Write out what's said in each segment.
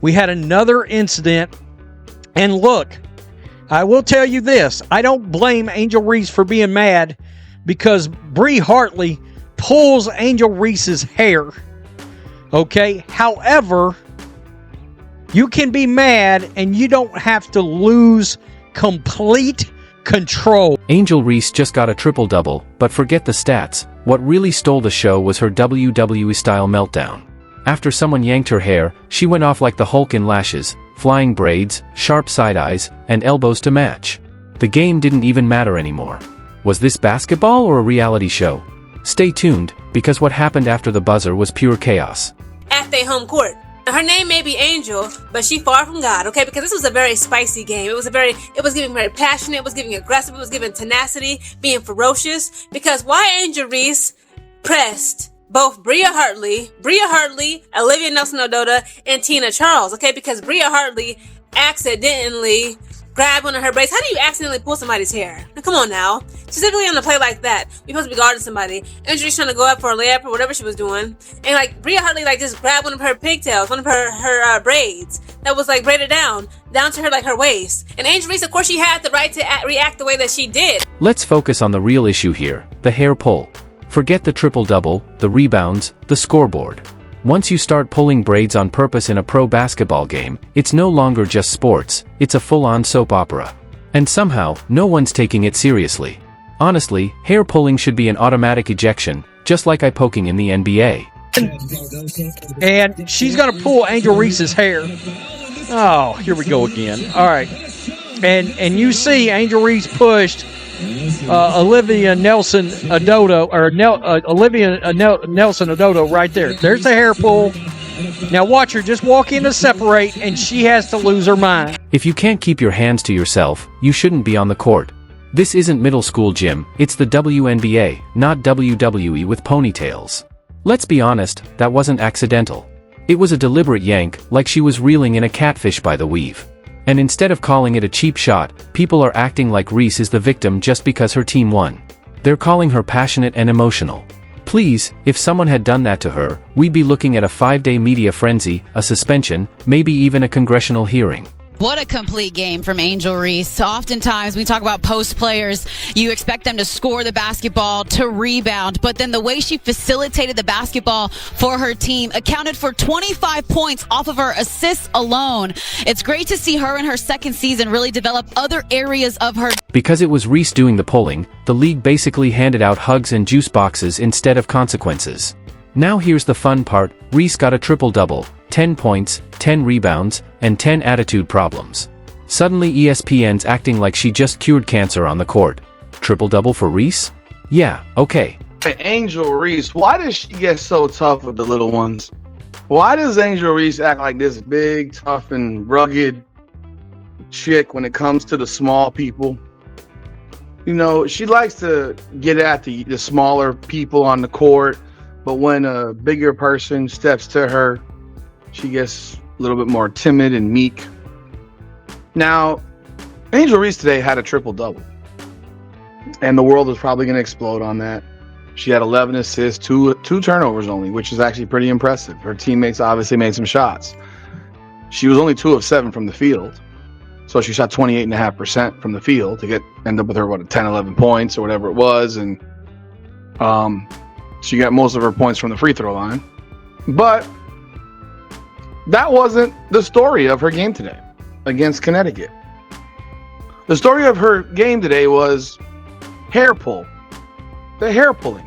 We had another incident. And look, I will tell you this. I don't blame Angel Reese for being mad because Bree Hartley pulls Angel Reese's hair. Okay? However, you can be mad and you don't have to lose complete control. Angel Reese just got a triple-double, but forget the stats. What really stole the show was her WWE-style meltdown. After someone yanked her hair, she went off like the Hulk in lashes, flying braids, sharp side eyes, and elbows to match. The game didn't even matter anymore. Was this basketball or a reality show? Stay tuned, because what happened after the buzzer was pure chaos. At their home court. Now, her name may be Angel, but she far from God, okay? Because this was a very spicy game. It was giving very passionate, it was giving aggressive, it was giving tenacity, being ferocious. Because why Angel Reese pressed both Bria Hartley, Olivia Nelson-Ododa, and Tina Charles, okay? Because Bria Hartley accidentally grabbed one of her braids. How do you accidentally pull somebody's hair? Now, come on now. Specifically on a play like that, you're supposed to be guarding somebody. Angel Reese trying to go up for a layup or whatever she was doing. And like, Bria Hartley like just grabbed one of her pigtails, one of her braids that was like braided down to her like her waist. And Angel Reese, of course, she had the right to react the way that she did. Let's focus on the real issue here, the hair pull. Forget the triple-double, the rebounds, the scoreboard. Once you start pulling braids on purpose in a pro basketball game, it's no longer just sports, it's a full-on soap opera. And somehow, no one's taking it seriously. Honestly, hair pulling should be an automatic ejection, just like eye poking in the NBA. And she's going to pull Angel Reese's hair. Oh, here we go again. All right. And you see Angel Reese pushed Olivia Nelson-Ododa, Nelson-Ododa right there. There's the hair pull. Now watch her just walk in to separate, and she has to lose her mind. If you can't keep your hands to yourself, you shouldn't be on the court. This isn't middle school gym, it's the WNBA, not WWE with ponytails. Let's be honest, that wasn't accidental. It was a deliberate yank, like she was reeling in a catfish by the weave. And instead of calling it a cheap shot, people are acting like Reese is the victim just because her team won. They're calling her passionate and emotional. Please, if someone had done that to her, we'd be looking at a 5-day media frenzy, a suspension, maybe even a congressional hearing. What a complete game from Angel Reese. Oftentimes, we talk about post players. You expect them to score the basketball, to rebound, but then the way she facilitated the basketball for her team accounted for 25 points off of her assists alone. It's great to see her in her second season really develop other areas of her. Because it was Reese doing the pulling, the league basically handed out hugs and juice boxes instead of consequences. Now here's the fun part, Reese got a triple-double, 10 points, 10 rebounds, and 10 attitude problems. Suddenly ESPN's acting like she just cured cancer on the court. Triple-double for Reese? Yeah, okay. Hey, Angel Reese, why does she get so tough with the little ones? Why does Angel Reese act like this big, tough, and rugged chick when it comes to the small people? You know, she likes to get at the smaller people on the court, but when a bigger person steps to her, she gets a little bit more timid and meek. Now, Angel Reese today had a triple-double, and the world is probably going to explode on that. She had 11 assists, two turnovers only, which is actually pretty impressive. Her teammates obviously made some shots. She was only 2 of 7 from the field, so she shot 28.5% from the field to end up with her, 10, 11 points or whatever it was, and she got most of her points from the free throw line. But that wasn't the story of her game today against Connecticut. The story of her game today was hair pull. The hair pulling.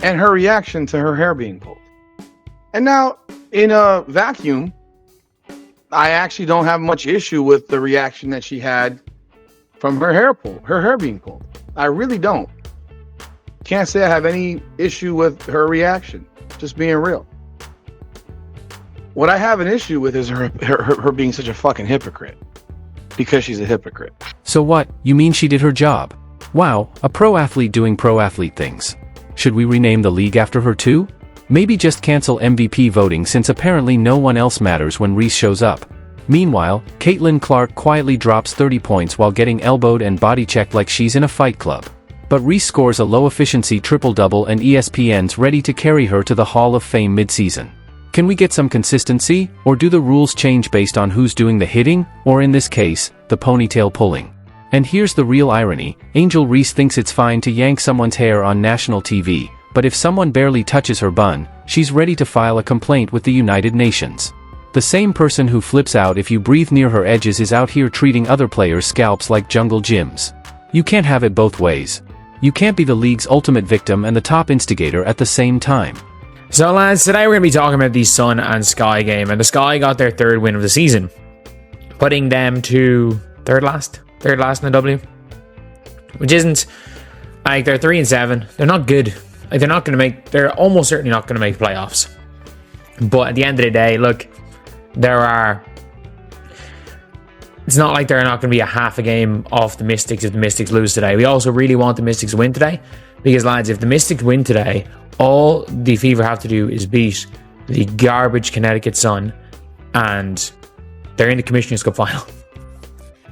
And her reaction to her hair being pulled. And now, in a vacuum, I actually don't have much issue with the reaction that she had from her hair being pulled. I really don't. Can't say I have any issue with her reaction, just being real. What I have an issue with is her being such a fucking hypocrite. Because she's a hypocrite. So what, you mean she did her job? Wow, a pro athlete doing pro athlete things. Should we rename the league after her too? Maybe just cancel MVP voting since apparently no one else matters when Reese shows up. Meanwhile, Caitlin Clark quietly drops 30 points while getting elbowed and body checked like she's in a fight club. But Reese scores a low-efficiency triple-double and ESPN's ready to carry her to the Hall of Fame mid-season. Can we get some consistency, or do the rules change based on who's doing the hitting, or in this case, the ponytail pulling? And here's the real irony, Angel Reese thinks it's fine to yank someone's hair on national TV, but if someone barely touches her bun, she's ready to file a complaint with the United Nations. The same person who flips out if you breathe near her edges is out here treating other players' scalps like jungle gyms. You can't have it both ways. You can't be the league's ultimate victim and the top instigator at the same time. So lads, today we're going to be talking about the Sun and Sky game, and the Sky got their third win of the season, putting them to third last in the W, which isn't, like, they're 3-7, they're not good, like they're almost certainly not going to make playoffs, but at the end of the day, look, it's not like they're not going to be a half a game off the Mystics if the Mystics lose today. We also really want the Mystics to win today, because lads, if the Mystics win today, all the Fever have to do is beat the garbage Connecticut Sun, and they're in the Commissioner's Cup final.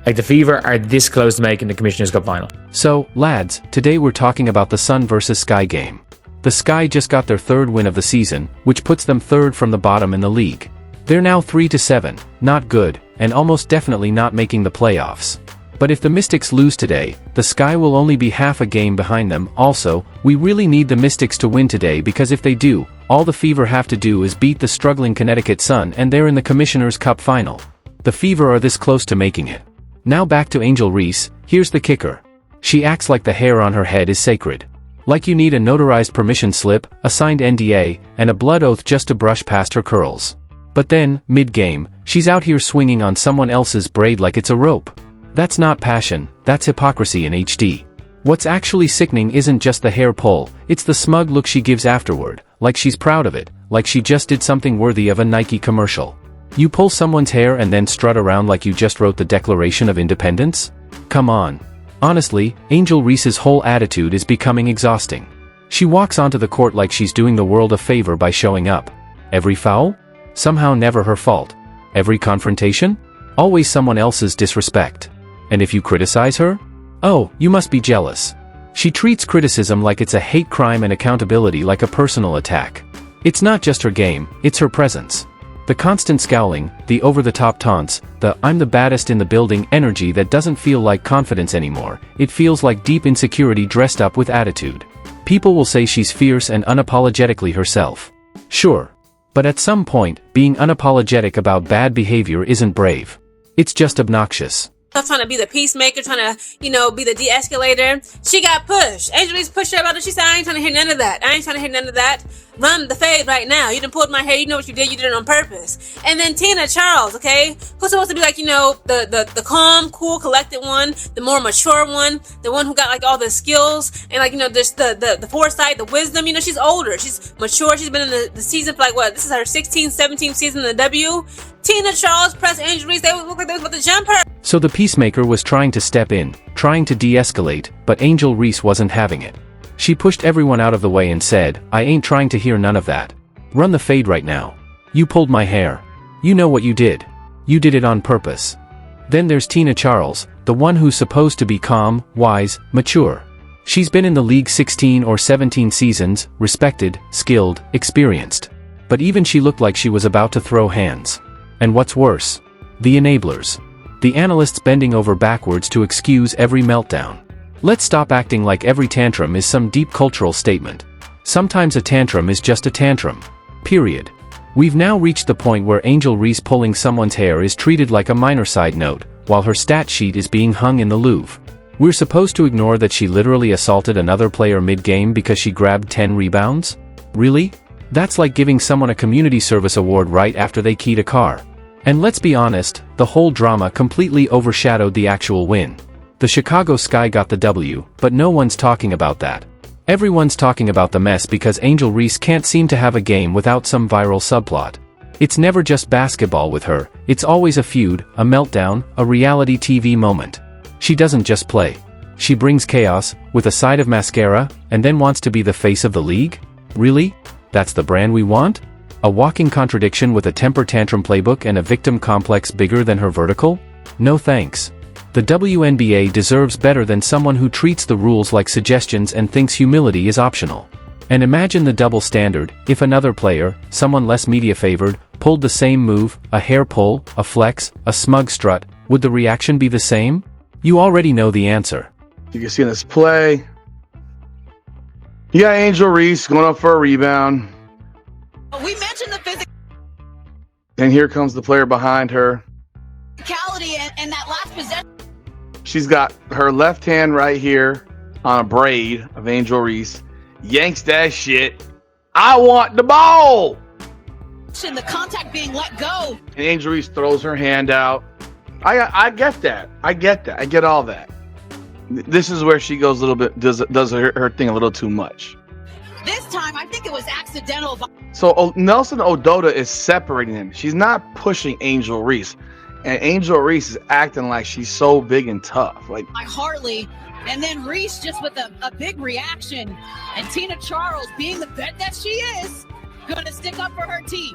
Like, the Fever are this close to making the Commissioner's Cup final. So, lads, today we're talking about the Sun versus Sky game. The Sky just got their third win of the season, which puts them third from the bottom in the league. They're now 3-7, not good, and almost definitely not making the playoffs. But if the Mystics lose today, the Sky will only be half a game behind them. Also, we really need the Mystics to win today, because if they do, all the Fever have to do is beat the struggling Connecticut Sun and they're in the Commissioner's Cup final. The Fever are this close to making it. Now back to Angel Reese, here's the kicker. She acts like the hair on her head is sacred. Like you need a notarized permission slip, a signed NDA, and a blood oath just to brush past her curls. But then, mid-game, she's out here swinging on someone else's braid like it's a rope. That's not passion, that's hypocrisy in HD. What's actually sickening isn't just the hair pull, it's the smug look she gives afterward, like she's proud of it, like she just did something worthy of a Nike commercial. You pull someone's hair and then strut around like you just wrote the Declaration of Independence? Come on. Honestly, Angel Reese's whole attitude is becoming exhausting. She walks onto the court like she's doing the world a favor by showing up. Every foul? Somehow never her fault. Every confrontation? Always someone else's disrespect. And if you criticize her? Oh, you must be jealous. She treats criticism like it's a hate crime and accountability like a personal attack. It's not just her game, it's her presence. The constant scowling, the over-the-top taunts, the "I'm the baddest in the building" energy that doesn't feel like confidence anymore, it feels like deep insecurity dressed up with attitude. People will say she's fierce and unapologetically herself. Sure. But at some point, being unapologetic about bad behavior isn't brave. It's just obnoxious. Trying to be the peacemaker, trying to, be the de-escalator. She got pushed. Angel Reese pushed her about it. She said, I ain't trying to hear none of that. Run the fade right now. You done pulled my hair. You know what you did. You did it on purpose. And then Tina Charles, okay? Who's supposed to be like, the calm, cool, collected one, the more mature one, the one who got like all the skills and like, just the foresight, the wisdom. She's older. She's mature. She's been in the season for like what? This is her 16th, 17th season in the W. Tina Charles pressed Angel Reese. They look like they was about to jump her. So the peacemaker was trying to step in, trying to de-escalate, but Angel Reese wasn't having it. She pushed everyone out of the way and said, I ain't trying to hear none of that. Run the fade right now. You pulled my hair. You know what you did. You did it on purpose. Then there's Tina Charles, the one who's supposed to be calm, wise, mature. She's been in the league 16 or 17 seasons, respected, skilled, experienced. But even she looked like she was about to throw hands. And what's worse? The enablers. The analysts bending over backwards to excuse every meltdown. Let's stop acting like every tantrum is some deep cultural statement. Sometimes a tantrum is just a tantrum. Period. We've now reached the point where Angel Reese pulling someone's hair is treated like a minor side note, while her stat sheet is being hung in the Louvre. We're supposed to ignore that she literally assaulted another player mid-game because she grabbed 10 rebounds? Really? That's like giving someone a community service award right after they keyed a car. And let's be honest, the whole drama completely overshadowed the actual win. The Chicago Sky got the W, but no one's talking about that. Everyone's talking about the mess because Angel Reese can't seem to have a game without some viral subplot. It's never just basketball with her, it's always a feud, a meltdown, a reality TV moment. She doesn't just play. She brings chaos, with a side of mascara, and then wants to be the face of the league? Really? That's the brand we want? A walking contradiction with a temper tantrum playbook and a victim complex bigger than her vertical? No thanks. The WNBA deserves better than someone who treats the rules like suggestions and thinks humility is optional. And imagine the double standard, if another player, someone less media favored, pulled the same move, a hair pull, a flex, a smug strut, would the reaction be the same? You already know the answer. You can see in this play. You got Angel Reese going up for a rebound. We mentioned the And here comes the player behind her. physicality and that last possession. She's got her left hand right here on a braid of Angel Reese. Yanks that shit. I want the ball. The contact being let go. And Angel Reese throws her hand out. I get that. I get all that. This is where she goes a little bit, does her thing a little too much. This time, I think it was accidental. So Nelson Ododa is separating them. She's not pushing Angel Reese. And Angel Reese is acting like she's so big and tough. Like By Hartley. And then Reese just with a big reaction. And Tina Charles, being the vet that she is, going to stick up for her team.